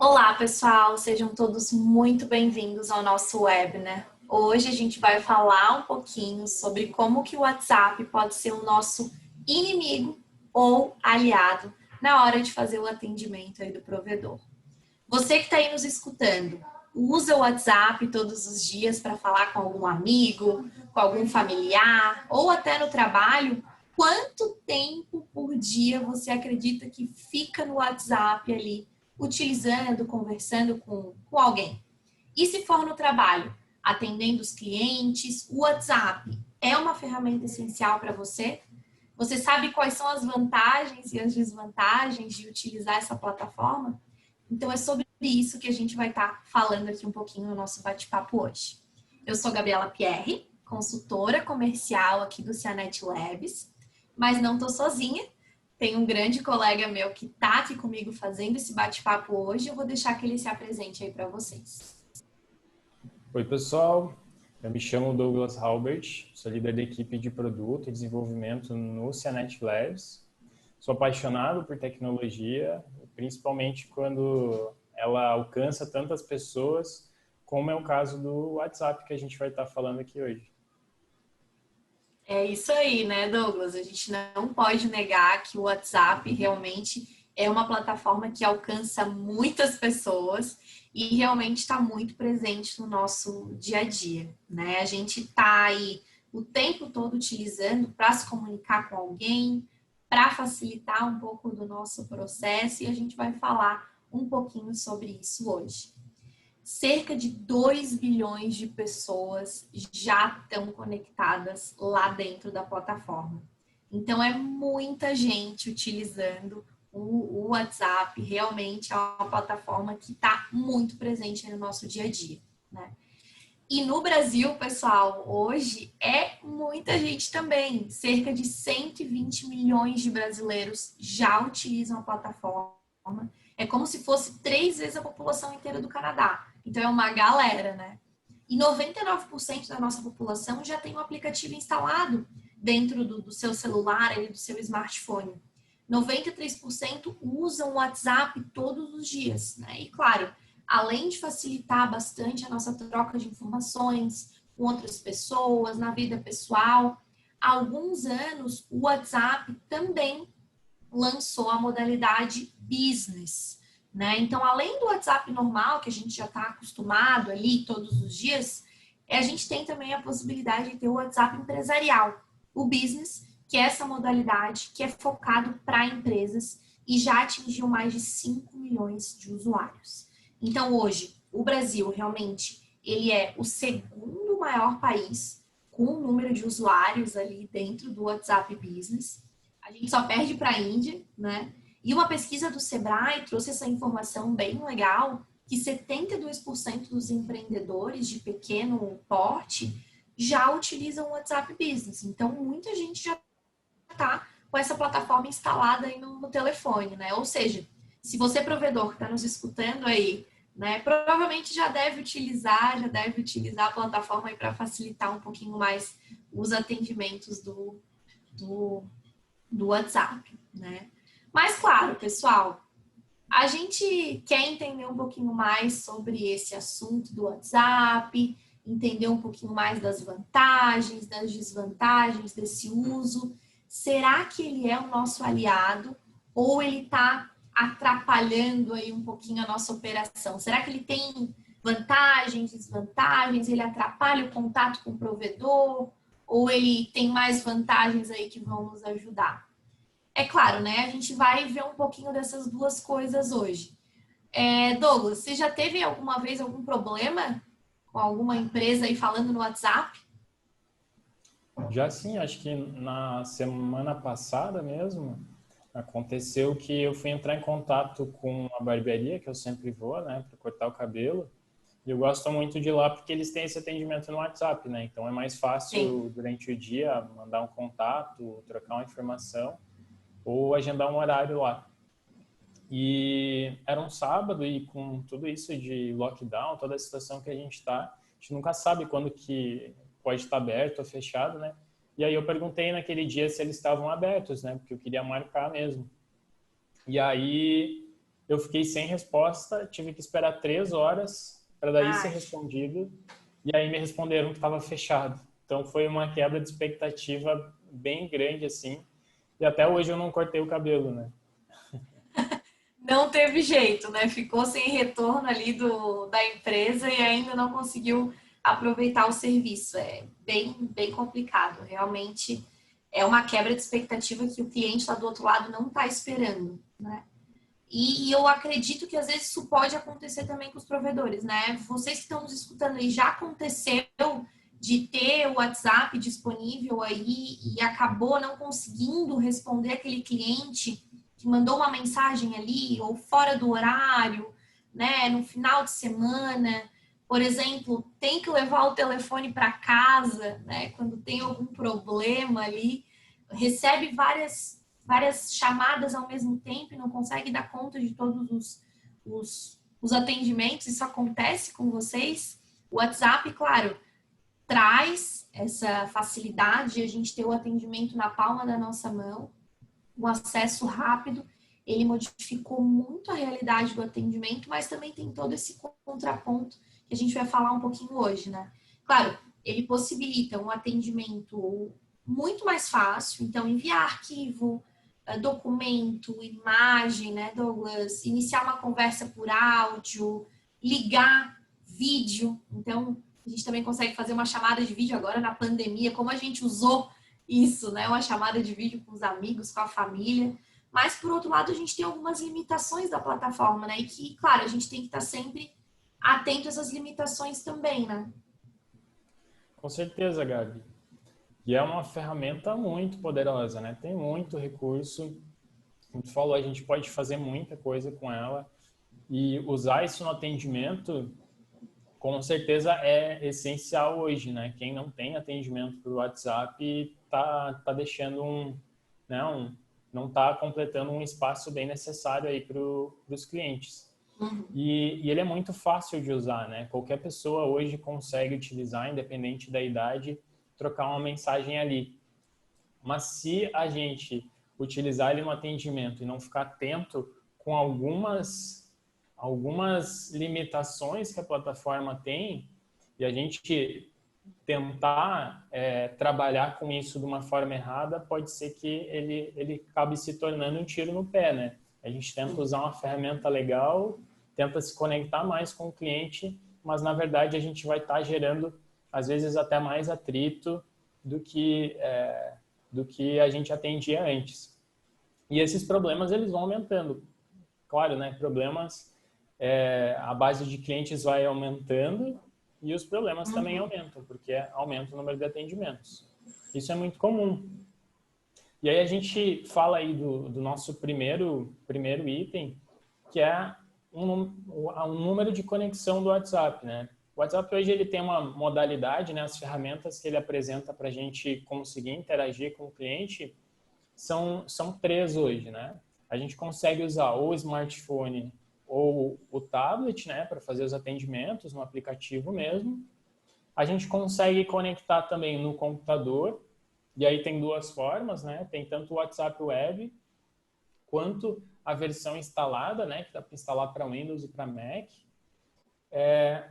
Olá, pessoal, sejam todos muito bem-vindos ao nosso webinar. Hoje a gente vai falar um pouquinho sobre como que o WhatsApp pode ser o nosso inimigo ou aliado na hora de fazer o atendimento aí do provedor. Você que está aí nos escutando, usa o WhatsApp todos os dias para falar com algum amigo, com algum familiar ou até no trabalho? Quanto tempo por dia você acredita que fica no WhatsApp ali, utilizando, conversando com alguém? E se for no trabalho, atendendo os clientes, o WhatsApp é uma ferramenta essencial para você? Você sabe quais são as vantagens e as desvantagens de utilizar essa plataforma? Então é sobre isso que a gente vai estar falando aqui um pouquinho no nosso bate-papo hoje. Eu sou Gabriela Pierre, consultora comercial aqui do Cianet Labs, mas não estou sozinha. Tem um grande colega meu que está aqui comigo fazendo esse bate-papo hoje. Eu vou deixar que ele se apresente aí para vocês. Oi, pessoal. Eu me chamo Douglas Halbert, sou líder da equipe de produto e desenvolvimento no Cianet Labs. Sou apaixonado por tecnologia, principalmente quando ela alcança tantas pessoas, como é o caso do WhatsApp que a gente vai estar falando aqui hoje. É isso aí, né, Douglas? A gente não pode negar que o WhatsApp realmente é uma plataforma que alcança muitas pessoas e realmente está muito presente no nosso dia a dia, né? A gente está aí o tempo todo utilizando para se comunicar com alguém, para facilitar um pouco do nosso processo e a gente vai falar um pouquinho sobre isso hoje. Cerca de 2 bilhões de pessoas já estão conectadas lá dentro da plataforma. Então, é muita gente utilizando o WhatsApp. Realmente é uma plataforma que está muito presente no nosso dia a dia, né? E no Brasil, pessoal, hoje é muita gente também. Cerca de 120 milhões de brasileiros já utilizam a plataforma. É como se fosse 3 vezes a população inteira do Canadá. Então é uma galera, né? E 99% da nossa população já tem um aplicativo instalado dentro do seu celular, ali, do seu smartphone. 93% usam o WhatsApp todos os dias, né? E claro, além de facilitar bastante a nossa troca de informações com outras pessoas, na vida pessoal, há alguns anos o WhatsApp também lançou a modalidade business, né? Então, além do WhatsApp normal, que a gente já está acostumado ali todos os dias, a gente tem também a possibilidade de ter o WhatsApp empresarial, o business, que é essa modalidade que é focado para empresas e já atingiu mais de 5 milhões de usuários. Então, hoje, o Brasil realmente ele é o segundo maior país com o número de usuários ali dentro do WhatsApp Business. A gente só perde para a Índia, né? E uma pesquisa do Sebrae trouxe essa informação bem legal, que 72% dos empreendedores de pequeno porte já utilizam o WhatsApp Business. Então, muita gente já está com essa plataforma instalada aí no telefone, né? Ou seja, se você, provedor, que está nos escutando aí, né, provavelmente já deve utilizar a plataforma aí para facilitar um pouquinho mais os atendimentos do, do WhatsApp, né? Mas, claro, pessoal, a gente quer entender um pouquinho mais sobre esse assunto do WhatsApp, entender um pouquinho mais das vantagens, das desvantagens desse uso. Será que ele é o nosso aliado ou ele está atrapalhando aí um pouquinho a nossa operação? Será que ele tem vantagens, desvantagens? Ele atrapalha o contato com o provedor? Ou ele tem mais vantagens aí que vão nos ajudar? É claro, né? A gente vai ver um pouquinho dessas duas coisas hoje. Douglas, você já teve alguma vez algum problema com alguma empresa aí falando no WhatsApp? Já sim, acho que na semana passada mesmo, aconteceu que eu fui entrar em contato com a barbearia, que eu sempre vou, né, para cortar o cabelo. E eu gosto muito de ir lá porque eles têm esse atendimento no WhatsApp, né? Então é mais Sim. fácil durante o dia mandar um contato, trocar uma informação ou agendar um horário lá. E era um sábado e com tudo isso de lockdown, toda a situação que a gente nunca sabe quando que pode estar aberto ou fechado, né? E aí eu perguntei naquele dia se eles estavam abertos, né? Porque eu queria marcar mesmo. E aí eu fiquei sem resposta, tive que esperar 3 horas para daí ser Ai. respondido, e aí me responderam que estava fechado. Então foi uma quebra de expectativa bem grande, assim, e até hoje eu não cortei o cabelo, né? Não teve jeito, né? Ficou sem retorno ali da empresa e ainda não conseguiu aproveitar o serviço. É bem complicado. Realmente é uma quebra de expectativa que o cliente lá do outro lado não está esperando, né? E eu acredito que às vezes isso pode acontecer também com os provedores, né? Vocês que estão nos escutando aí, já aconteceu de ter o WhatsApp disponível aí e acabou não conseguindo responder aquele cliente que mandou uma mensagem ali ou fora do horário, né? No final de semana, por exemplo, tem que levar o telefone para casa, né? Quando tem algum problema ali, recebe várias chamadas ao mesmo tempo e não consegue dar conta de todos os atendimentos. Isso acontece com vocês? O WhatsApp, claro, traz essa facilidade de a gente ter o atendimento na palma da nossa mão, um acesso rápido. Ele modificou muito a realidade do atendimento, mas também tem todo esse contraponto que a gente vai falar um pouquinho hoje, né? Claro, ele possibilita um atendimento muito mais fácil, então enviar arquivo, documento, imagem, né, Douglas? Iniciar uma conversa por áudio, ligar, vídeo. Então, a gente também consegue fazer uma chamada de vídeo agora na pandemia, como a gente usou isso, né? Uma chamada de vídeo com os amigos, com a família. Mas, por outro lado, a gente tem algumas limitações da plataforma, né? E que, claro, a gente tem que estar sempre atento a essas limitações também, né? Com certeza, Gabi. E é uma ferramenta muito poderosa, né? Tem muito recurso. Como tu falou, a gente pode fazer muita coisa com ela. E usar isso no atendimento, com certeza, é essencial hoje, né? Quem não tem atendimento por WhatsApp tá deixando né, não está completando um espaço bem necessário aí para os clientes. E ele é muito fácil de usar, né? Qualquer pessoa hoje consegue utilizar, independente da idade, trocar uma mensagem ali. Mas se a gente utilizar ele no atendimento e não ficar atento com algumas limitações que a plataforma tem, e a gente tentar trabalhar com isso de uma forma errada, pode ser que ele acabe se tornando um tiro no pé, né? A gente tenta usar uma ferramenta legal, tenta se conectar mais com o cliente, mas na verdade a gente vai estar gerando, às vezes, até mais atrito do que a gente atendia antes. E esses problemas, eles vão aumentando. Claro, né? Problemas, a base de clientes vai aumentando e os problemas também aumentam, porque aumenta o número de atendimentos. Isso é muito comum. E aí a gente fala aí do nosso primeiro item, que é um número de conexão do WhatsApp, né? O WhatsApp hoje ele tem uma modalidade, né? As ferramentas que ele apresenta para a gente conseguir interagir com o cliente são 3 hoje, né? A gente consegue usar ou o smartphone ou o tablet, né, para fazer os atendimentos no aplicativo mesmo. A gente consegue conectar também no computador, e aí tem 2 formas, né? Tem tanto o WhatsApp Web quanto a versão instalada, né, que dá para instalar para Windows e para Mac.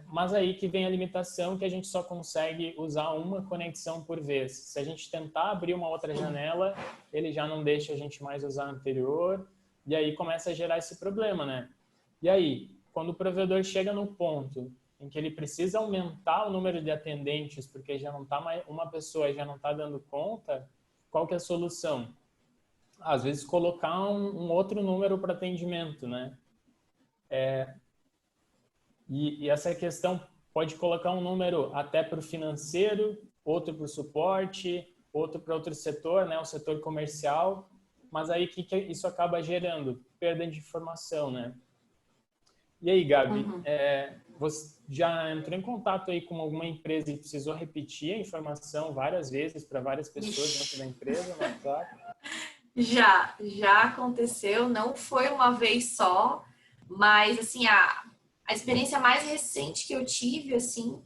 Mas aí que vem a limitação, que a gente só consegue usar uma conexão por vez. Se a gente tentar abrir uma outra janela, ele já não deixa a gente mais usar a anterior, e aí começa a gerar esse problema, né? E aí, quando o provedor chega no ponto em que ele precisa aumentar o número de atendentes, porque já não tá mais, uma pessoa já não está dando conta, qual que é a solução? Às vezes colocar um outro número para atendimento, né? E essa questão pode colocar um número até para o financeiro, outro para o suporte, outro para outro setor, né, o setor comercial. Mas aí o que isso acaba gerando? Perda de informação, né? E aí, Gabi, você já entrou em contato aí com alguma empresa e precisou repetir a informação várias vezes para várias pessoas dentro da empresa no WhatsApp? Já aconteceu, não foi uma vez só, mas assim, a experiência mais recente que eu tive, assim,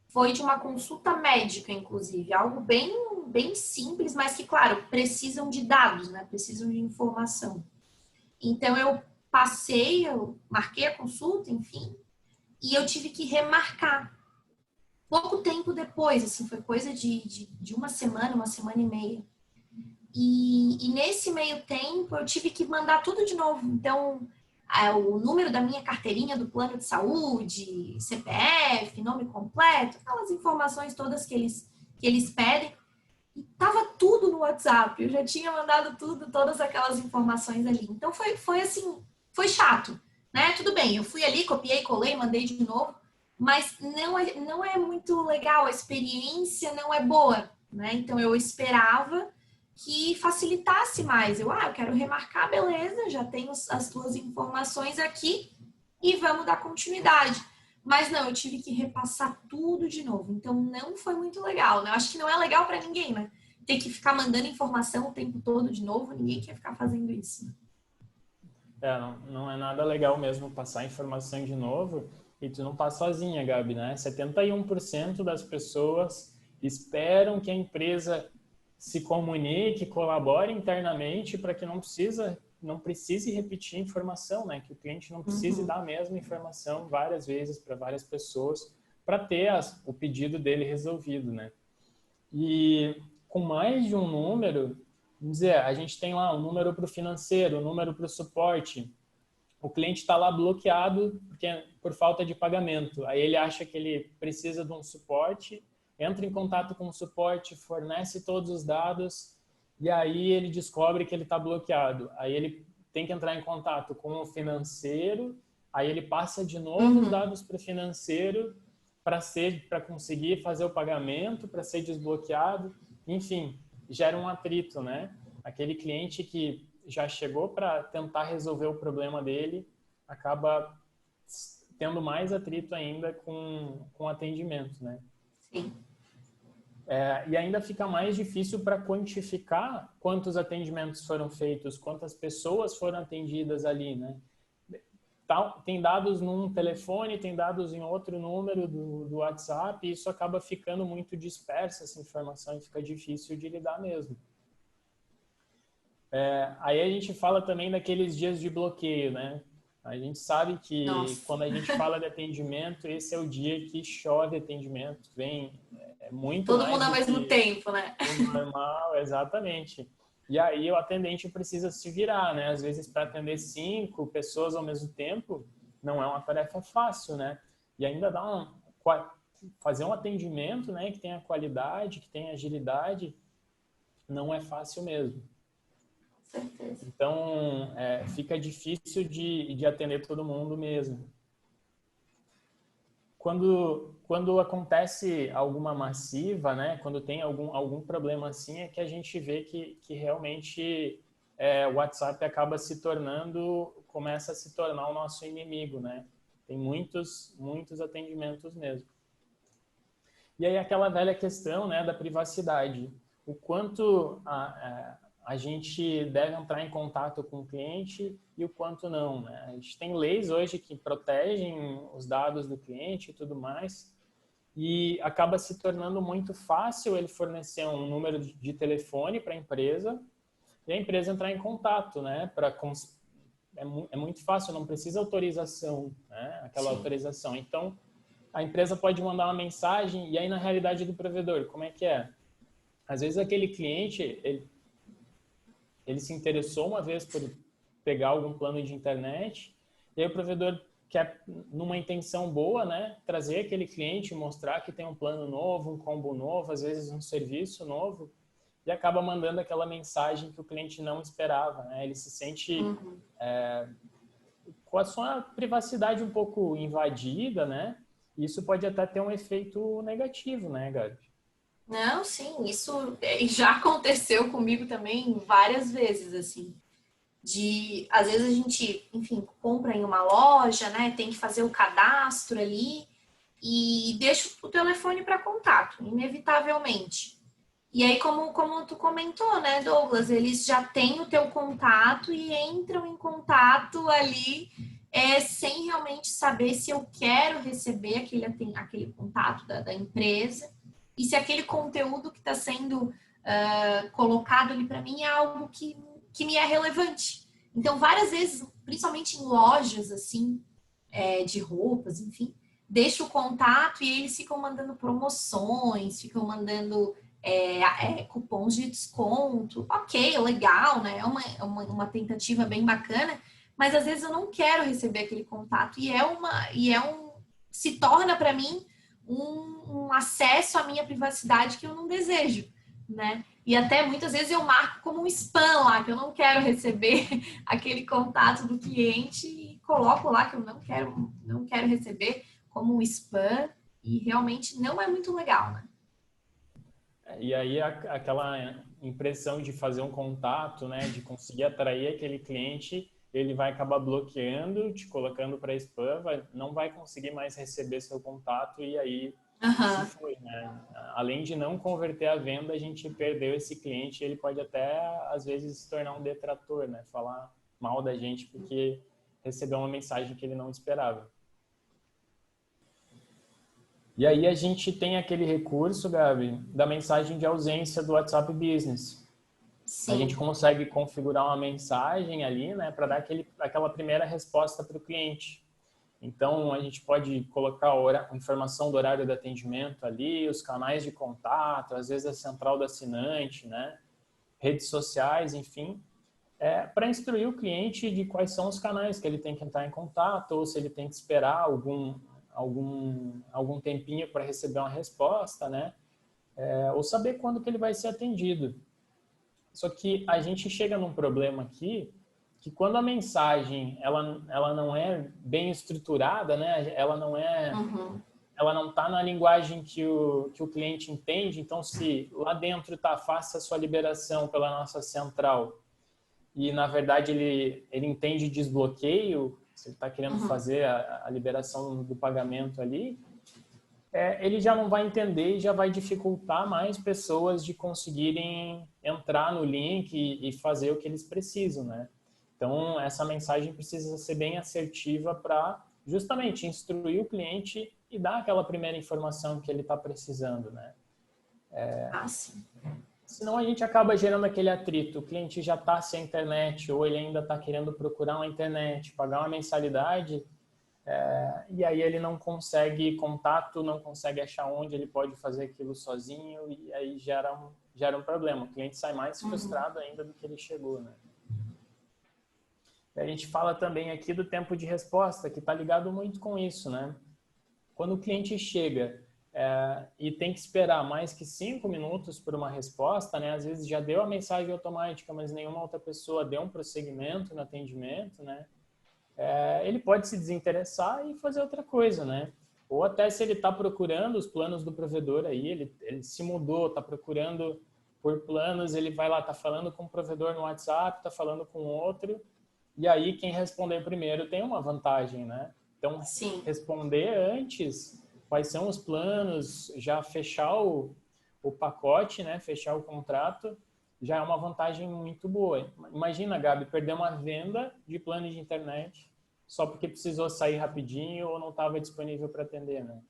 foi de uma consulta médica, inclusive, algo bem simples, mas que, claro, precisam de dados, né? Precisam de informação. Então, eu eu marquei a consulta, enfim, e eu tive que remarcar. Pouco tempo depois, assim, foi coisa de uma semana e meia. E nesse meio tempo eu tive que mandar tudo de novo. Então, o número da minha carteirinha do plano de saúde, CPF, nome completo, aquelas informações todas que eles pedem. E tava tudo no WhatsApp. Eu já tinha mandado tudo, todas aquelas informações ali. Então foi assim, foi chato, né? Tudo bem, eu fui ali, copiei, colei, mandei de novo, mas não é muito legal, a experiência não é boa, né? Então eu esperava que facilitasse mais. Eu quero remarcar, beleza, já tenho as tuas informações aqui e vamos dar continuidade. Mas não, eu tive que repassar tudo de novo. Então não foi muito legal, né? Eu acho que não é legal para ninguém, né? Ter que ficar mandando informação o tempo todo de novo, ninguém quer ficar fazendo isso. Não é nada legal mesmo passar informação de novo e tu não tá sozinha, Gabi, né? 71% das pessoas esperam que a empresa se comunique, colabore internamente para que não precise repetir informação, né? Que o cliente não precise dar a mesma informação várias vezes para várias pessoas para ter o pedido dele resolvido, né? E com mais de um número, vamos dizer, a gente tem lá um número para o financeiro, um número para o suporte. O cliente está lá bloqueado por falta de pagamento. Aí ele acha que ele precisa de um suporte, entra em contato com o suporte, fornece todos os dados e aí ele descobre que ele está bloqueado. Aí ele tem que entrar em contato com o financeiro, aí ele passa de novo os dados para o financeiro para conseguir fazer o pagamento, para ser desbloqueado. Enfim, gera um atrito, né? Aquele cliente que já chegou para tentar resolver o problema dele acaba tendo mais atrito ainda com o atendimento, né? Sim. E ainda fica mais difícil para quantificar quantos atendimentos foram feitos, quantas pessoas foram atendidas ali, né? Tem dados num telefone, tem dados em outro número do WhatsApp, e isso acaba ficando muito dispersa essa informação e fica difícil de lidar mesmo. Aí a gente fala também daqueles dias de bloqueio, né? A gente sabe que quando a gente fala de atendimento, esse é o dia que chove atendimento, vem muito todo mais mundo ao mesmo tempo, né? o normal, exatamente. E aí o atendente precisa se virar, né? Às vezes para atender 5 pessoas ao mesmo tempo não é uma tarefa fácil, né? E ainda fazer um atendimento, né, que tenha qualidade, que tenha agilidade, não é fácil mesmo. Certeza. Então, fica difícil de atender todo mundo mesmo. Quando acontece alguma massiva, né, quando tem algum problema assim, é que a gente vê que realmente o WhatsApp começa a se tornar o nosso inimigo, né? Tem muitos atendimentos mesmo. E aí aquela velha questão, né, da privacidade. O quanto a gente deve entrar em contato com o cliente e o quanto não, né? A gente tem leis hoje que protegem os dados do cliente e tudo mais, e acaba se tornando muito fácil ele fornecer um número de telefone para a empresa e a empresa entrar em contato, né? É muito fácil, não precisa autorização, né? Aquela autorização. Então, a empresa pode mandar uma mensagem e aí na realidade do provedor, como é que é? Às vezes aquele cliente, ele se interessou uma vez por pegar algum plano de internet, e aí o provedor quer, numa intenção boa, né, trazer aquele cliente, mostrar que tem um plano novo, um combo novo, às vezes um serviço novo, e acaba mandando aquela mensagem que o cliente não esperava, né? Ele se sente com a sua privacidade um pouco invadida, né? Isso pode até ter um efeito negativo, né, Gabi? Não, sim, isso já aconteceu comigo também várias vezes, assim. Às vezes a gente, enfim, compra em uma loja, né? Tem que fazer o cadastro ali e deixa o telefone para contato, inevitavelmente. E aí, como tu comentou, né, Douglas, eles já têm o teu contato e entram em contato ali sem realmente saber se eu quero receber aquele contato da empresa e se aquele conteúdo que está sendo colocado ali para mim é algo que me é relevante. Então, várias vezes, principalmente em lojas, assim, de roupas, enfim, deixa o contato e eles ficam mandando promoções, ficam mandando cupons de desconto. Ok, legal, né? É uma tentativa bem bacana, mas às vezes eu não quero receber aquele contato se torna para mim um acesso à minha privacidade que eu não desejo, né? E até muitas vezes eu marco como um spam lá, que eu não quero receber aquele contato do cliente e coloco lá que eu não quero receber como um spam e realmente não é muito legal, né? E aí aquela impressão de fazer um contato, né, de conseguir atrair aquele cliente, ele vai acabar bloqueando, te colocando para spam, não vai conseguir mais receber seu contato e aí se foi, né? Além de não converter a venda, a gente perdeu esse cliente, ele pode até às vezes se tornar um detrator, né? Falar mal da gente porque recebeu uma mensagem que ele não esperava. E aí a gente tem aquele recurso, Gabi, da mensagem de ausência do WhatsApp Business. Sim. A gente consegue configurar uma mensagem ali, né, para dar aquela primeira resposta para o cliente. Então, a gente pode colocar a informação do horário de atendimento ali, os canais de contato, às vezes a central do assinante, né, redes sociais, enfim, para instruir o cliente de quais são os canais que ele tem que entrar em contato ou se ele tem que esperar algum tempinho para receber uma resposta, né? Ou saber quando que ele vai ser atendido. Só que a gente chega num problema aqui que quando a mensagem ela não é bem estruturada, né? Ela não está na linguagem que o cliente entende. Então, se lá dentro está faça a sua liberação pela nossa central e na verdade ele entende desbloqueio, se ele está querendo fazer a liberação do pagamento ali, ele já não vai entender e já vai dificultar mais pessoas de conseguirem entrar no link e fazer o que eles precisam, né? Então, essa mensagem precisa ser bem assertiva para justamente instruir o cliente e dar aquela primeira informação que ele está precisando, né? Sim. Senão a gente acaba gerando aquele atrito. O cliente já está sem internet ou ele ainda está querendo procurar uma internet, pagar uma mensalidade, e aí ele não consegue contato, não consegue achar onde ele pode fazer aquilo sozinho e aí gera um problema. O cliente sai mais frustrado ainda do que ele chegou, né? E a gente fala também aqui do tempo de resposta, que está ligado muito com isso, né? Quando o cliente chega e tem que esperar mais que 5 minutos por uma resposta, né? Às vezes já deu a mensagem automática, mas nenhuma outra pessoa deu um prosseguimento no atendimento, né? Ele pode se desinteressar e fazer outra coisa, né? Ou até se ele está procurando os planos do provedor aí, ele se mudou, está procurando por planos, ele vai lá, está falando com um provedor no WhatsApp, está falando com outro, e aí quem responder primeiro tem uma vantagem, né? Então, Sim. responder antes quais são os planos, já fechar o pacote, né? Fechar o contrato, já é uma vantagem muito boa. Imagina, Gabi, perder uma venda de plano de internet só porque precisou sair rapidinho ou não estava disponível para atender, né?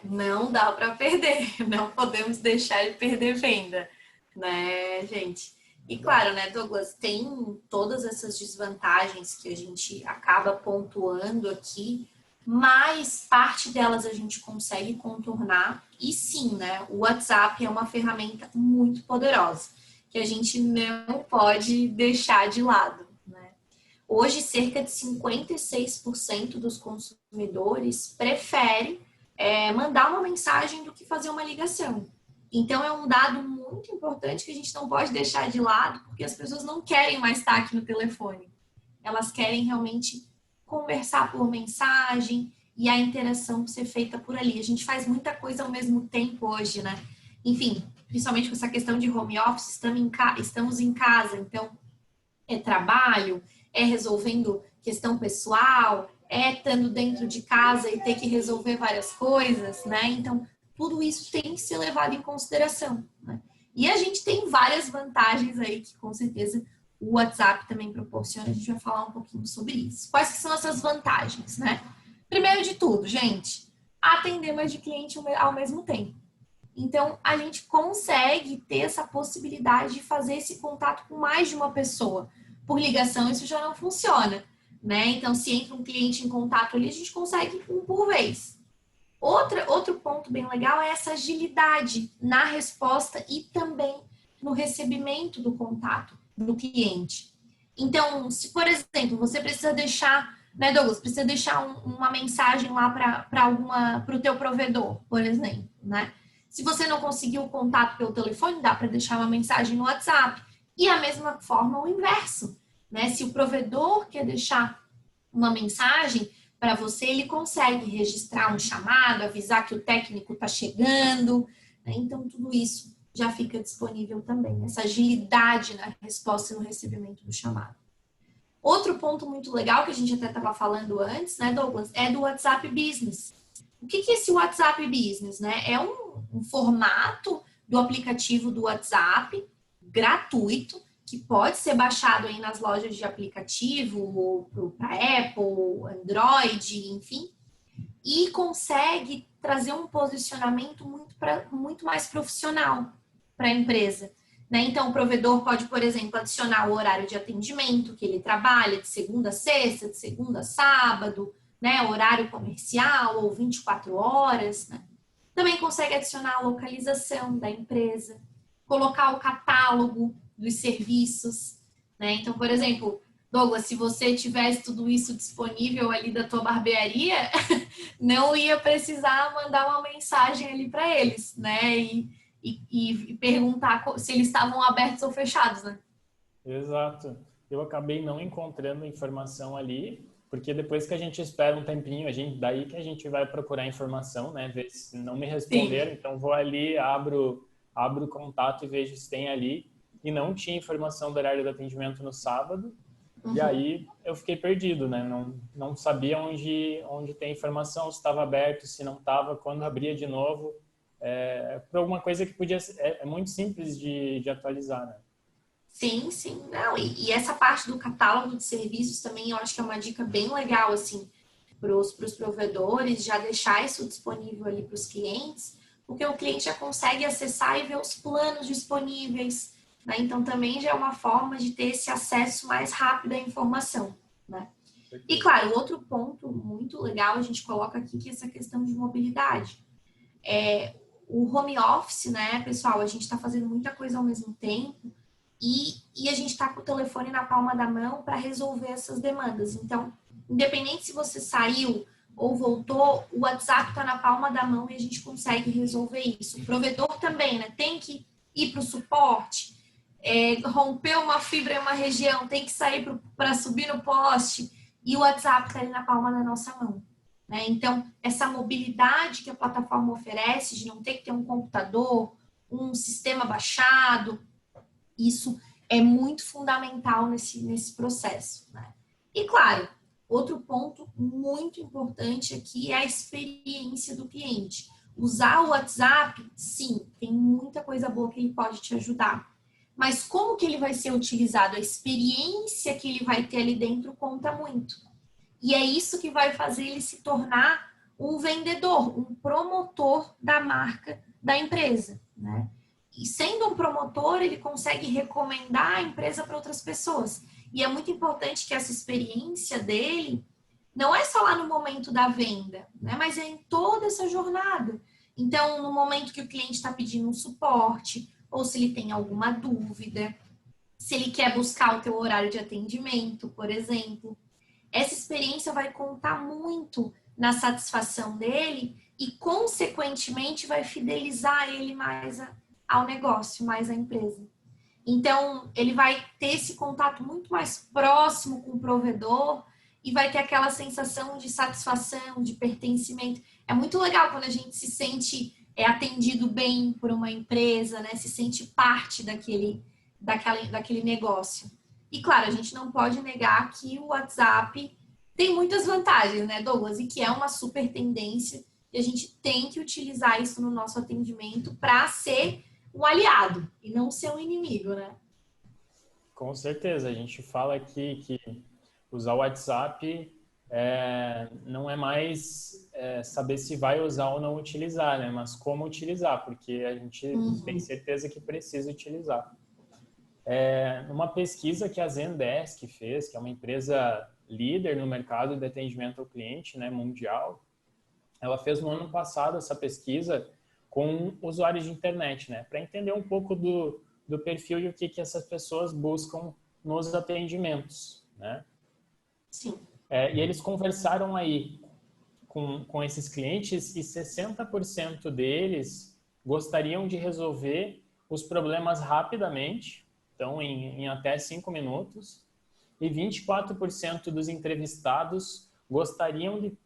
Não dá para perder, não podemos deixar de perder venda, né, gente? E claro, né, Douglas, tem todas essas desvantagens que a gente acaba pontuando aqui, mas parte delas a gente consegue contornar. E sim, né, o WhatsApp é uma ferramenta muito poderosa, que a gente não pode deixar de lado, né? Hoje, cerca de 56% dos consumidores preferem mandar uma mensagem do que fazer uma ligação. Então, é um dado muito importante que a gente não pode deixar de lado, porque as pessoas não querem mais estar aqui no telefone. Elas querem realmente conversar por mensagem e a interação ser feita por ali. A gente faz muita coisa ao mesmo tempo hoje, né? Enfim, principalmente com essa questão de home office, estamos em casa, então é trabalho, é resolvendo questão pessoal, estando dentro de casa e ter que resolver várias coisas, né? Então, tudo isso tem que ser levado em consideração, né? E a gente tem várias vantagens aí que, com certeza, o WhatsApp também proporciona. A gente vai falar um pouquinho sobre isso. Quais que são essas vantagens, né? Primeiro de tudo, gente, atender mais de cliente ao mesmo tempo. Então, a gente consegue ter essa possibilidade de fazer esse contato com mais de uma pessoa. por ligação isso já não funciona, né? Então, se entra um cliente em contato ali, a gente consegue um por vez. Outro ponto bem legal é essa agilidade na resposta e também no recebimento do contato do cliente. Então, se, por exemplo, você precisa deixar, né, Douglas, precisa deixar uma mensagem lá para o teu provedor, por exemplo, né? Se você não conseguiu o contato pelo telefone, dá para deixar uma mensagem no WhatsApp. E a mesma forma o inverso, né? Se o provedor quer deixar uma mensagem para você, ele consegue registrar um chamado, avisar que o técnico está chegando, né? Então, tudo isso já fica disponível também, essa agilidade na resposta e no recebimento do chamado. Outro ponto muito legal que a gente até estava falando antes, né, Douglas, é do WhatsApp Business. O que é esse WhatsApp Business, né? É um formato do aplicativo do WhatsApp gratuito que pode ser baixado aí nas lojas de aplicativo para Apple, Android, enfim, e consegue trazer um posicionamento muito mais profissional para a empresa. Né? Então, o provedor pode, por exemplo, adicionar o horário de atendimento que ele trabalha de segunda a sexta, de segunda a sábado, né? Horário comercial ou 24 horas. Né? Também consegue adicionar a localização da empresa, colocar o catálogo dos serviços. Né? Então, por exemplo, Douglas, se você tivesse tudo isso disponível ali da tua barbearia, não ia precisar mandar uma mensagem ali para eles, né? E perguntar se eles estavam abertos ou fechados, né? Exato. Eu acabei não encontrando informação ali, porque depois que a gente espera um tempinho, daí que a gente vai procurar informação, né? Ver se não me responderam, então vou ali, abro o contato e vejo se tem ali. E não tinha informação do horário do atendimento no sábado. E aí eu fiquei perdido, né? Não sabia onde tem informação, se estava aberto, se não estava, quando abria de novo. Por alguma coisa que podia ser, é muito simples de atualizar, né? Sim, sim. Não, e essa parte do catálogo de serviços também eu acho que é uma dica bem legal, assim, para os provedores, já deixar isso disponível ali para os clientes, porque o cliente já consegue acessar e ver os planos disponíveis, né? Então também já é uma forma de ter esse acesso mais rápido à informação, né? E claro, outro ponto muito legal a gente coloca aqui que é essa questão de mobilidade. O home office, né, pessoal, a gente está fazendo muita coisa ao mesmo tempo, e a gente está com o telefone na palma da mão para resolver essas demandas. Então, independente se você saiu ou voltou, o WhatsApp está na palma da mão e a gente consegue resolver isso. O provedor também, né? Tem que ir para o suporte, rompeu uma fibra em uma região, tem que sair para subir no poste, e o WhatsApp está ali na palma da nossa mão. Né? Então, essa mobilidade que a plataforma oferece, de não ter que ter um computador, um sistema baixado, isso é muito fundamental nesse processo. Né? E, claro, outro ponto muito importante aqui é a experiência do cliente. Usar o WhatsApp, sim, tem muita coisa boa que ele pode te ajudar. Mas como que ele vai ser utilizado? A experiência que ele vai ter ali dentro conta muito. E é isso que vai fazer ele se tornar um vendedor, um promotor da marca da empresa, né? E sendo um promotor, ele consegue recomendar a empresa para outras pessoas. E é muito importante que essa experiência dele não é só lá no momento da venda, né? Mas é em toda essa jornada. Então, no momento que o cliente está pedindo um suporte, ou se ele tem alguma dúvida, se ele quer buscar o teu horário de atendimento, por exemplo, essa experiência vai contar muito na satisfação dele e, consequentemente, vai fidelizar ele mais ao negócio, mais à empresa. Então, ele vai ter esse contato muito mais próximo com o provedor e vai ter aquela sensação de satisfação, de pertencimento. É muito legal quando a gente se sente atendido bem por uma empresa, né? Se sente parte daquele negócio. E, claro, a gente não pode negar que o WhatsApp tem muitas vantagens, né, Douglas? E que é uma super tendência e a gente tem que utilizar isso no nosso atendimento para ser um aliado e não ser um inimigo, né? Com certeza. A gente fala aqui que usar o WhatsApp não é mais saber se vai usar ou não utilizar, né? Mas como utilizar, porque a gente tem certeza que precisa utilizar. Uma pesquisa que a Zendesk fez, que é uma empresa líder no mercado de atendimento ao cliente, né, mundial, ela fez no ano passado essa pesquisa com usuários de internet, né, para entender um pouco do perfil e o que essas pessoas buscam nos atendimentos, né? Sim. E eles conversaram aí com esses clientes e 60% deles gostariam de resolver os problemas rapidamente, então em até 5 minutos, e 24% dos entrevistados gostariam de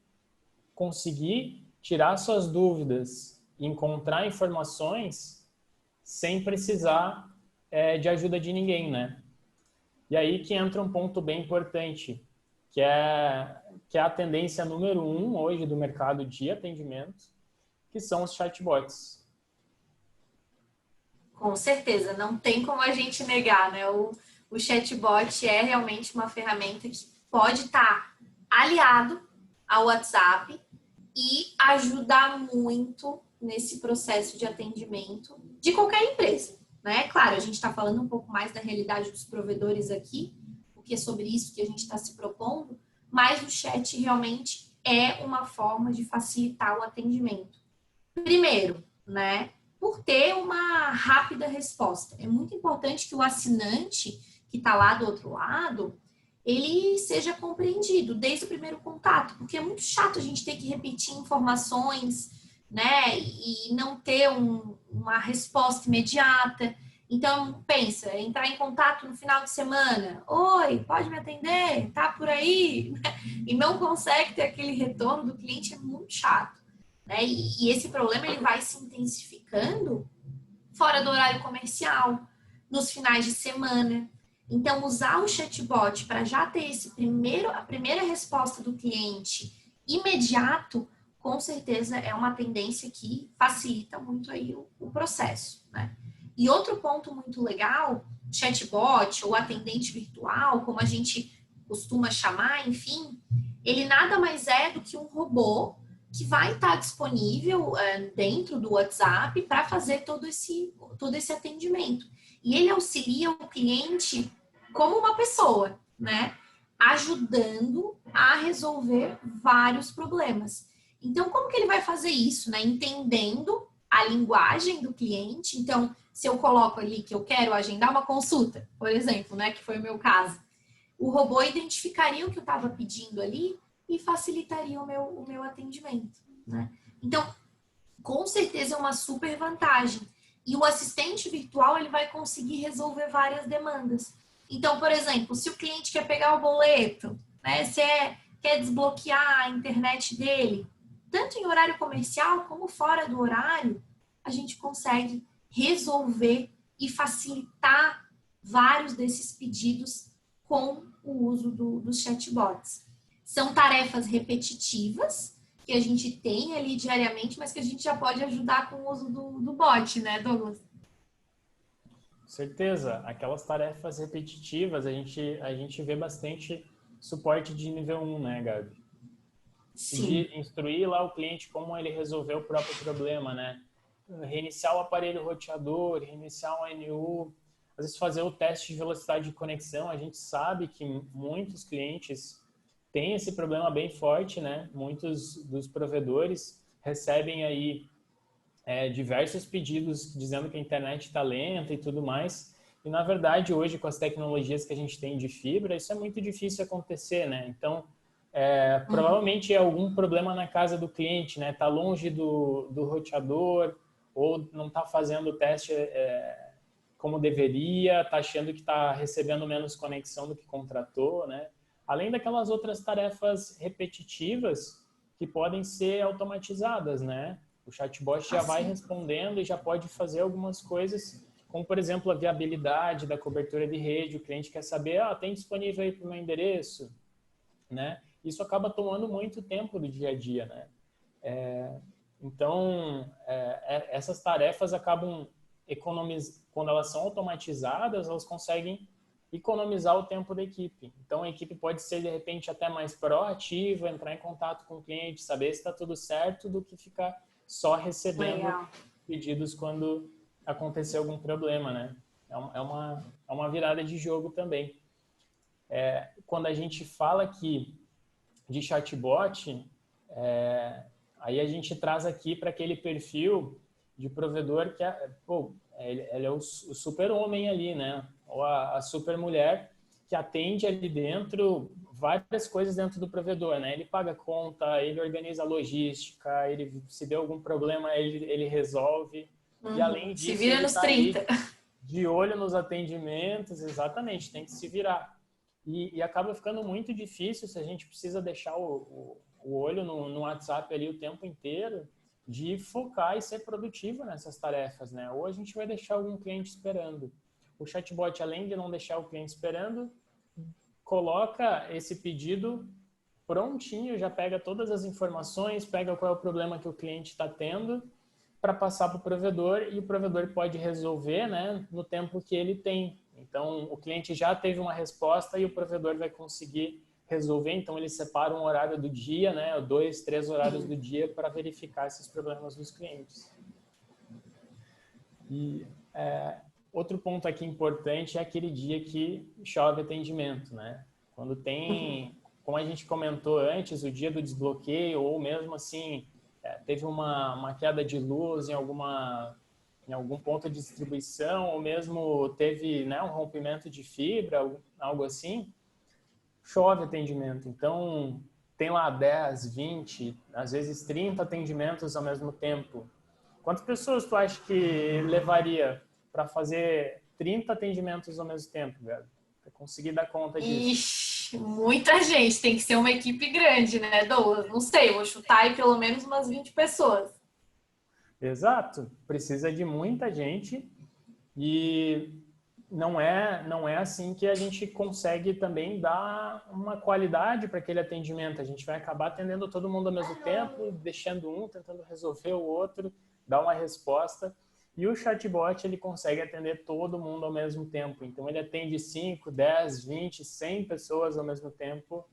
conseguir tirar suas dúvidas e encontrar informações sem precisar de ajuda de ninguém, né? E aí que entra um ponto bem importante, que é a tendência número 1 hoje do mercado de atendimento, que são os chatbots. Com certeza, não tem como a gente negar, né? O chatbot é realmente uma ferramenta que pode estar aliado ao WhatsApp e ajudar muito nesse processo de atendimento de qualquer empresa, né? Claro, a gente está falando um pouco mais da realidade dos provedores aqui, porque é sobre isso que a gente está se propondo, mas o chat realmente é uma forma de facilitar o atendimento. Primeiro, né? Por ter uma rápida resposta. É muito importante que o assinante que está lá do outro lado, ele seja compreendido desde o primeiro contato, porque é muito chato a gente ter que repetir informações, né, e não ter uma resposta imediata. Então, pensa, entrar em contato no final de semana, oi, pode me atender? Tá por aí? E não consegue ter aquele retorno do cliente, é muito chato. Né? E esse problema ele vai se intensificando fora do horário comercial, nos finais de semana. Então, usar o chatbot para já ter a primeira resposta do cliente imediato, com certeza é uma tendência que facilita muito aí o processo. Né? E outro ponto muito legal, chatbot ou atendente virtual, como a gente costuma chamar, enfim, ele nada mais é do que um robô que vai estar disponível dentro do WhatsApp para fazer todo esse atendimento. E ele auxilia o cliente como uma pessoa, né? Ajudando a resolver vários problemas. Então, como que ele vai fazer isso, né? Entendendo a linguagem do cliente. Então, se eu coloco ali que eu quero agendar uma consulta, por exemplo, né? Que foi o meu caso. O robô identificaria o que eu estava pedindo ali e facilitaria o meu atendimento, né? Então, com certeza é uma super vantagem. E o assistente virtual, ele vai conseguir resolver várias demandas. Então, por exemplo, se o cliente quer pegar o boleto, né? Se quer desbloquear a internet dele, tanto em horário comercial como fora do horário, a gente consegue resolver e facilitar vários desses pedidos com o uso dos chatbots. São tarefas repetitivas que a gente tem ali diariamente, mas que a gente já pode ajudar com o uso do bot, né, Douglas? Certeza. Aquelas tarefas repetitivas, a gente vê bastante suporte de nível 1, né, Gabi? Sim. Pedir, instruir lá o cliente como ele resolveu o próprio problema, né? Reiniciar o aparelho roteador, reiniciar o ANU, às vezes fazer o teste de velocidade de conexão. A gente sabe que muitos clientes têm esse problema bem forte, né? Muitos dos provedores recebem aí diversos pedidos dizendo que a internet está lenta e tudo mais. E, na verdade, hoje, com as tecnologias que a gente tem de fibra, isso é muito difícil acontecer, né? Então, provavelmente é algum problema na casa do cliente, né? Está longe do roteador ou não está fazendo o teste como deveria, está achando que está recebendo menos conexão do que contratou, né? Além daquelas outras tarefas repetitivas que podem ser automatizadas, né? O chatbot já vai respondendo e já pode fazer algumas coisas, como, por exemplo, a viabilidade da cobertura de rede. O cliente quer saber, tem disponível aí para o meu endereço, né? Isso acaba tomando muito tempo do dia a dia, né? Então, essas tarefas acabam quando elas são automatizadas, elas conseguem economizar o tempo da equipe. Então, a equipe pode ser, de repente, até mais proativa, entrar em contato com o cliente, saber se está tudo certo, do que ficar só recebendo pedidos quando acontecer algum problema, né? é uma virada de jogo também. Quando a gente fala aqui de chatbot, aí a gente traz aqui para aquele perfil de provedor que ele é o super-homem ali, né? Ou a super-mulher que atende ali dentro várias coisas dentro do provedor, né? Ele paga conta, ele organiza a logística, ele, se deu algum problema, ele resolve. E além Se disso, vira ele nos está ali 30. de olho nos atendimentos, exatamente, tem que se virar. E acaba ficando muito difícil se a gente precisa deixar o olho no WhatsApp ali o tempo inteiro, de focar e ser produtivo nessas tarefas, né? Ou a gente vai deixar algum cliente esperando. O chatbot, além de não deixar o cliente esperando, coloca esse pedido prontinho, já pega todas as informações, pega qual é o problema que o cliente está tendo para passar para o provedor, e o provedor pode resolver, né, no tempo que ele tem. Então, o cliente já teve uma resposta e o provedor vai conseguir resolver. Então, ele separa um horário do dia, né, 2, 3 horários do dia para verificar esses problemas dos clientes. E outro ponto aqui importante é aquele dia que chove atendimento, né? Quando tem, como a gente comentou antes, o dia do desbloqueio, ou mesmo assim, teve uma queda de luz em algum ponto de distribuição, ou mesmo teve, né, um rompimento de fibra, algo assim, chove atendimento. Então, tem lá 10, 20, às vezes 30 atendimentos ao mesmo tempo. Quantas pessoas tu acha que levaria para fazer 30 atendimentos ao mesmo tempo, Gabi? Para conseguir dar conta disso? Ixi, muita gente. Tem que ser uma equipe grande, né, Douglas? Não sei, vou chutar aí pelo menos umas 20 pessoas. Exato. Precisa de muita gente e não é assim que a gente consegue também dar uma qualidade para aquele atendimento. A gente vai acabar atendendo todo mundo ao mesmo tempo, deixando um, tentando resolver o outro, dar uma resposta. E o chatbot, ele consegue atender todo mundo ao mesmo tempo. Então, ele atende 5, 10, 20, 100 pessoas ao mesmo tempo,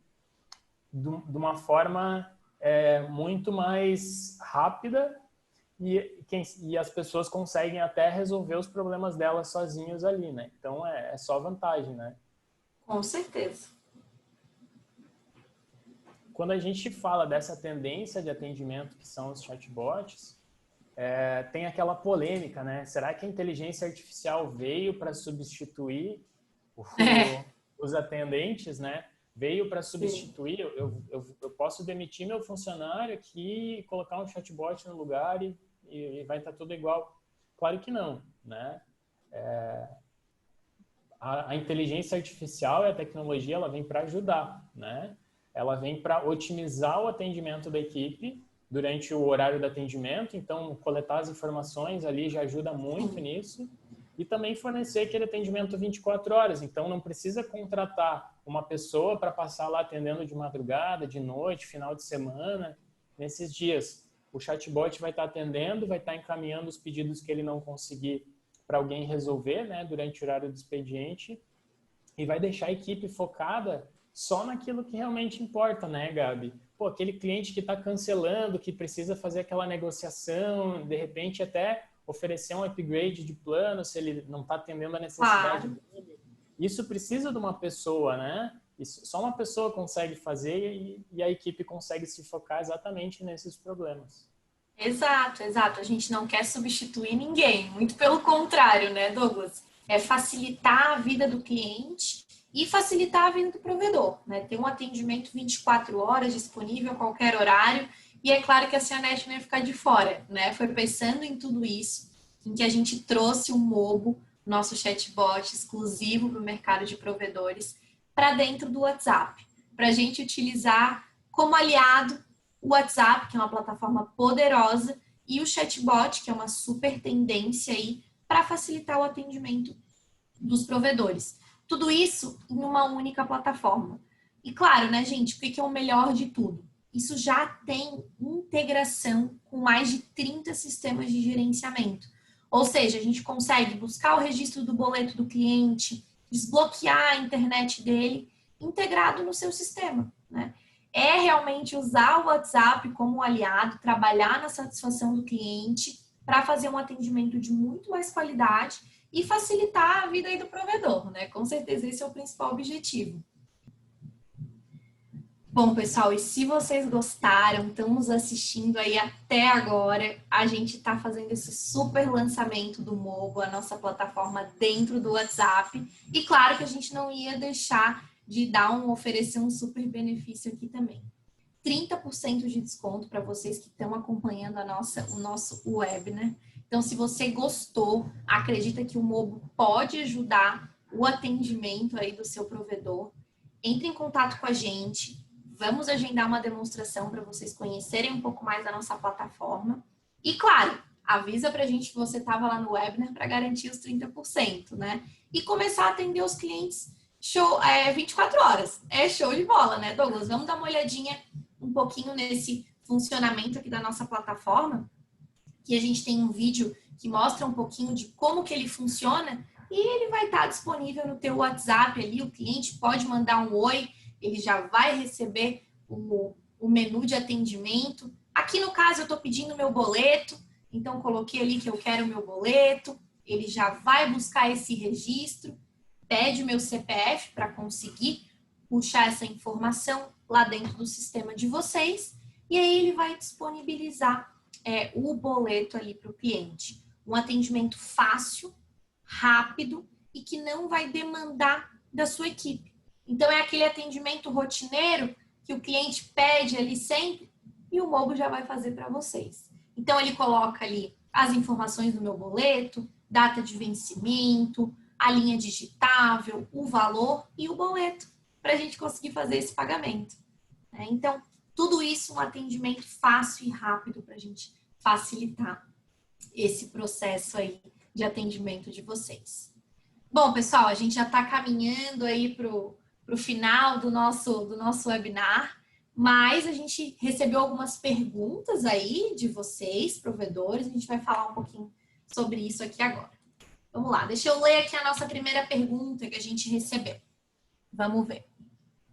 de uma forma muito mais rápida, e as pessoas conseguem até resolver os problemas delas sozinhos ali, né? Então, é só vantagem, né? Com certeza. Quando a gente fala dessa tendência de atendimento que são os chatbots, tem aquela polêmica, né? Será que a inteligência artificial veio para substituir os atendentes, né? Veio para substituir, eu posso demitir meu funcionário aqui e colocar um chatbot no lugar e vai estar tudo igual. Claro que não, né? A inteligência artificial e a tecnologia, ela vem para ajudar, né? Ela vem para otimizar o atendimento da equipe durante o horário do atendimento, então coletar as informações ali já ajuda muito nisso, e também fornecer aquele atendimento 24 horas, então não precisa contratar uma pessoa para passar lá atendendo de madrugada, de noite, final de semana, nesses dias. O chatbot vai estar atendendo, vai estar encaminhando os pedidos que ele não conseguir para alguém resolver, né, durante o horário do expediente, e vai deixar a equipe focada só naquilo que realmente importa, né, Gabi? Pô, aquele cliente que está cancelando, que precisa fazer aquela negociação, de repente até oferecer um upgrade de plano, se ele não está atendendo a necessidade dele. Isso precisa de uma pessoa, né? Isso, só uma pessoa consegue fazer e a equipe consegue se focar exatamente nesses problemas. Exato, exato. A gente não quer substituir ninguém, muito pelo contrário, né, Douglas? É facilitar a vida do cliente e facilitar a vida do provedor, né? Ter um atendimento 24 horas disponível a qualquer horário. E é claro que a Cianet não ia ficar de fora, né? Foi pensando em tudo isso, em que a gente trouxe o Mobo, nosso chatbot exclusivo para o mercado de provedores, para dentro do WhatsApp, para a gente utilizar como aliado o WhatsApp, que é uma plataforma poderosa, e o chatbot, que é uma super tendência aí para facilitar o atendimento dos provedores. Tudo isso em uma única plataforma. E claro, né, gente, o que é o melhor de tudo? Isso já tem integração com mais de 30 sistemas de gerenciamento. Ou seja, a gente consegue buscar o registro do boleto do cliente, desbloquear a internet dele, integrado no seu sistema, né? É realmente usar o WhatsApp como um aliado, trabalhar na satisfação do cliente para fazer um atendimento de muito mais qualidade e facilitar a vida aí do provedor, né? Com certeza esse é o principal objetivo. Bom, pessoal, e se vocês gostaram, estão nos assistindo aí até agora, a gente está fazendo esse super lançamento do Mobo, a nossa plataforma dentro do WhatsApp. E claro que a gente não ia deixar de oferecer um super benefício aqui também. 30% de desconto para vocês que estão acompanhando o nosso webinar. Então, se você gostou, acredita que o Mobo pode ajudar o atendimento aí do seu provedor, entre em contato com a gente. Vamos agendar uma demonstração para vocês conhecerem um pouco mais da nossa plataforma. E, claro, avisa para a gente que você estava lá no webinar para garantir os 30%, né? E começar a atender os clientes 24 horas. É show de bola, né, Douglas? Vamos dar uma olhadinha um pouquinho nesse funcionamento aqui da nossa plataforma, que a gente tem um vídeo que mostra um pouquinho de como que ele funciona e ele vai estar disponível no teu WhatsApp ali. O cliente pode mandar um oi, ele já vai receber o menu de atendimento. Aqui no caso eu estou pedindo meu boleto, então coloquei ali que eu quero o meu boleto, ele já vai buscar esse registro, pede o meu CPF para conseguir puxar essa informação lá dentro do sistema de vocês e aí ele vai disponibilizar o boleto ali para o cliente. Um atendimento fácil, rápido e que não vai demandar da sua equipe. Então, é aquele atendimento rotineiro que o cliente pede ali sempre e o Mobo já vai fazer para vocês. Então, ele coloca ali as informações do meu boleto, data de vencimento, a linha digitável, o valor e o boleto para a gente conseguir fazer esse pagamento. Então, tudo isso um atendimento fácil e rápido para a gente facilitar esse processo aí de atendimento de vocês. Bom, pessoal, a gente já está caminhando aí para o final do nosso webinar, mas a gente recebeu algumas perguntas aí de vocês, provedores, a gente vai falar um pouquinho sobre isso aqui agora. Vamos lá, deixa eu ler aqui a nossa primeira pergunta que a gente recebeu. Vamos ver.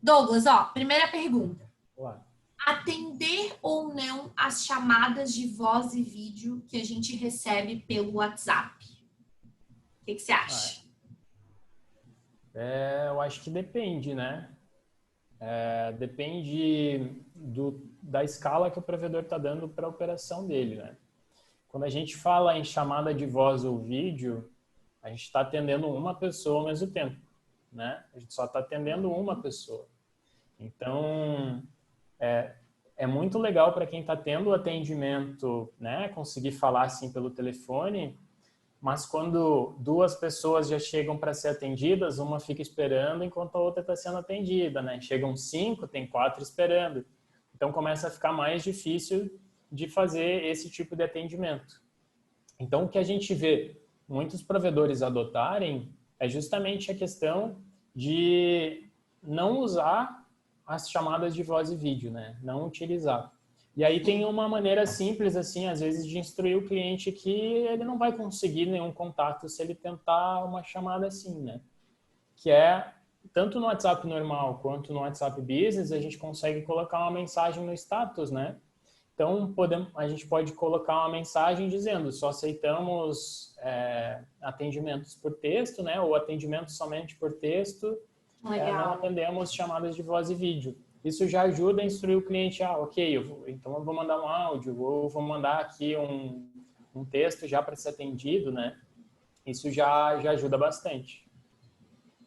Douglas, primeira pergunta. Olá. Atender ou não as chamadas de voz e vídeo que a gente recebe pelo WhatsApp? O que você acha? Eu acho que depende, né? Depende da escala que o provedor está dando para a operação dele, né? Quando a gente fala em chamada de voz ou vídeo, a gente está atendendo uma pessoa ao mesmo tempo, né? A gente só está atendendo uma pessoa. Então, é muito legal para quem está tendo o atendimento, né? Conseguir falar assim pelo telefone, mas quando duas pessoas já chegam para ser atendidas, uma fica esperando enquanto a outra está sendo atendida, né? Chegam 5, tem 4 esperando. Então, começa a ficar mais difícil de fazer esse tipo de atendimento. Então, o que a gente vê muitos provedores adotarem é justamente a questão de não usar as chamadas de voz e vídeo, né? Não utilizar. E aí tem uma maneira simples, assim, às vezes, de instruir o cliente que ele não vai conseguir nenhum contato se ele tentar uma chamada assim, né? Que é, tanto no WhatsApp normal quanto no WhatsApp Business, a gente consegue colocar uma mensagem no status, né? Então, a gente pode colocar uma mensagem dizendo só aceitamos atendimentos por texto, né? Ou atendimento somente por texto. Não atendemos chamadas de voz e vídeo. Isso já ajuda a instruir o cliente, ok, então eu vou mandar um áudio, ou vou mandar aqui um texto já para ser atendido, né? Isso já ajuda bastante.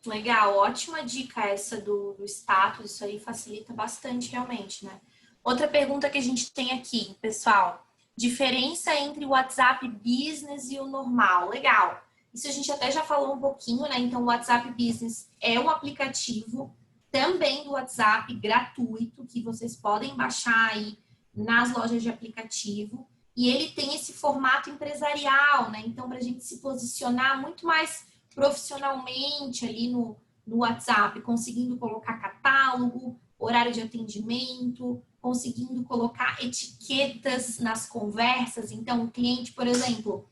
Legal, ótima dica essa do status, isso aí facilita bastante realmente, né? Outra pergunta que a gente tem aqui, pessoal, diferença entre o WhatsApp Business e o normal, legal. Isso a gente até já falou um pouquinho, né? Então, o WhatsApp Business é um aplicativo também do WhatsApp gratuito que vocês podem baixar aí nas lojas de aplicativo. E ele tem esse formato empresarial, né? Então, para a gente se posicionar muito mais profissionalmente ali no WhatsApp, conseguindo colocar catálogo, horário de atendimento, conseguindo colocar etiquetas nas conversas. Então, o cliente, por exemplo,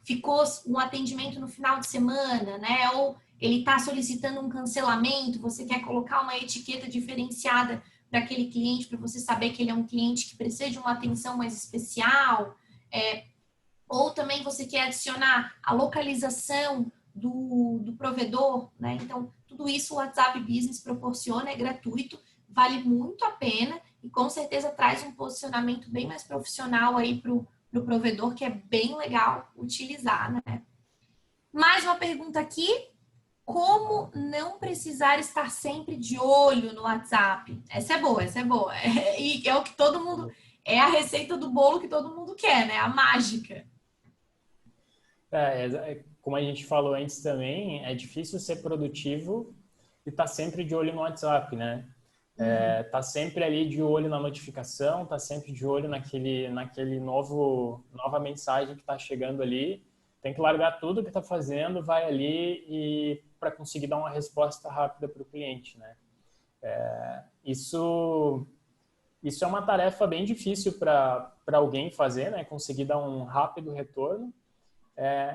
ficou um atendimento no final de semana, né? Ou ele está solicitando um cancelamento, você quer colocar uma etiqueta diferenciada para aquele cliente, para você saber que ele é um cliente que precisa de uma atenção mais especial. ou também você quer adicionar a localização do provedor, né? Então, tudo isso o WhatsApp Business proporciona, é gratuito, vale muito a pena e com certeza traz um posicionamento bem mais profissional aí para o provedor, que é bem legal utilizar, né? Mais uma pergunta aqui. Como não precisar estar sempre de olho no WhatsApp? Essa é boa, essa é boa. E é o que todo mundo... É a receita do bolo que todo mundo quer, né? A mágica. Como a gente falou antes também, é difícil ser produtivo e estar sempre de olho no WhatsApp, né? Tá sempre ali de olho na notificação, tá sempre de olho naquele nova mensagem que está chegando ali. Tem que largar tudo que está fazendo, vai ali e para conseguir dar uma resposta rápida para o cliente, né? Isso é uma tarefa bem difícil para alguém fazer, né? Conseguir dar um rápido retorno.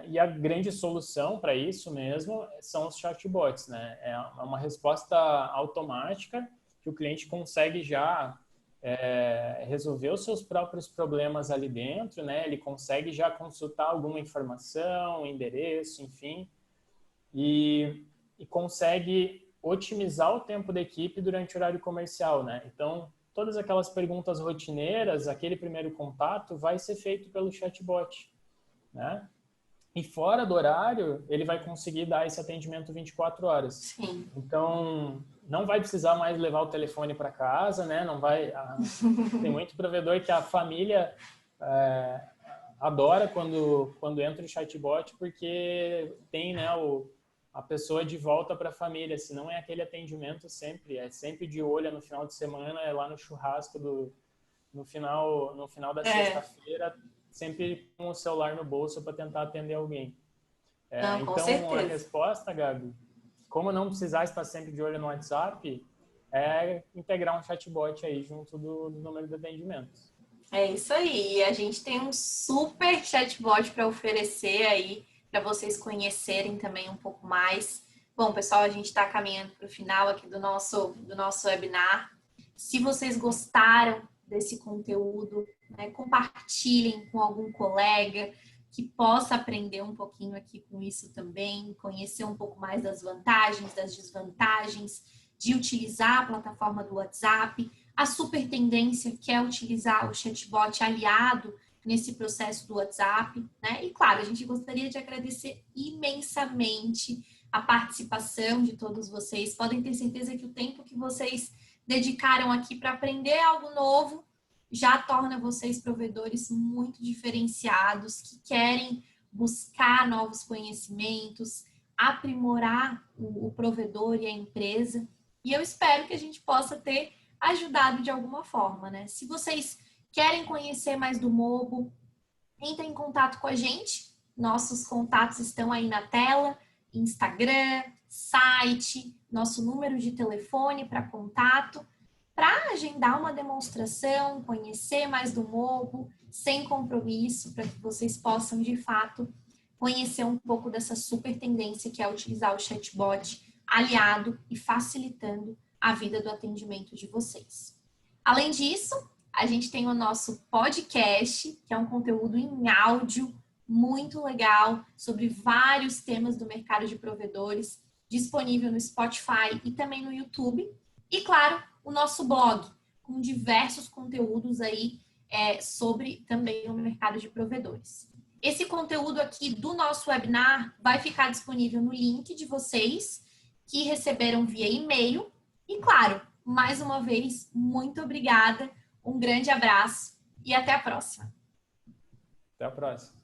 E a grande solução para isso mesmo são os chatbots, né? É uma resposta automática que o cliente consegue já resolver os seus próprios problemas ali dentro, né? Ele consegue já consultar alguma informação, endereço, enfim, e consegue otimizar o tempo da equipe durante o horário comercial, né? Então, todas aquelas perguntas rotineiras, aquele primeiro contato vai ser feito pelo chatbot, né? E fora do horário, ele vai conseguir dar esse atendimento 24 horas. Sim. Então, não vai precisar mais levar o telefone para casa, né? Não vai... Tem muito provedor que a família adora quando entra o chatbot, porque tem, né, a pessoa de volta para a família. Se não é aquele atendimento sempre, é sempre de olho no final de semana, é lá no churrasco no final da sexta-feira, sempre com o celular no bolso para tentar atender alguém. Não, com então, certeza. a resposta, Gabi, como não precisar estar sempre de olho no WhatsApp, é integrar um chatbot aí junto do número de atendimentos. É isso aí. E a gente tem um super chatbot para oferecer aí, para vocês conhecerem também um pouco mais. Bom, pessoal, a gente está caminhando para o final aqui do nosso webinar. Se vocês gostaram desse conteúdo, né, compartilhem com algum colega que possa aprender um pouquinho aqui com isso também, conhecer um pouco mais das vantagens, das desvantagens de utilizar a plataforma do WhatsApp, a super tendência que é utilizar o chatbot aliado nesse processo do WhatsApp, né? E claro, a gente gostaria de agradecer imensamente a participação de todos vocês. Podem ter certeza que o tempo que vocês dedicaram aqui para aprender algo novo já torna vocês provedores muito diferenciados, que querem buscar novos conhecimentos, aprimorar o provedor e a empresa. E eu espero que a gente possa ter ajudado de alguma forma, né? Se vocês querem conhecer mais do Mobo, entrem em contato com a gente. Nossos contatos estão aí na tela, Instagram, site, nosso número de telefone para contato, para agendar uma demonstração, conhecer mais do Mobo, sem compromisso, para que vocês possam, de fato, conhecer um pouco dessa super tendência que é utilizar o chatbot aliado e facilitando a vida do atendimento de vocês. Além disso, a gente tem o nosso podcast, que é um conteúdo em áudio muito legal sobre vários temas do mercado de provedores, disponível no Spotify e também no YouTube. E, claro, o nosso blog, com diversos conteúdos aí sobre também o mercado de provedores. Esse conteúdo aqui do nosso webinar vai ficar disponível no link de vocês que receberam via e-mail. E, claro, mais uma vez, muito obrigada, um grande abraço e até a próxima. Até a próxima.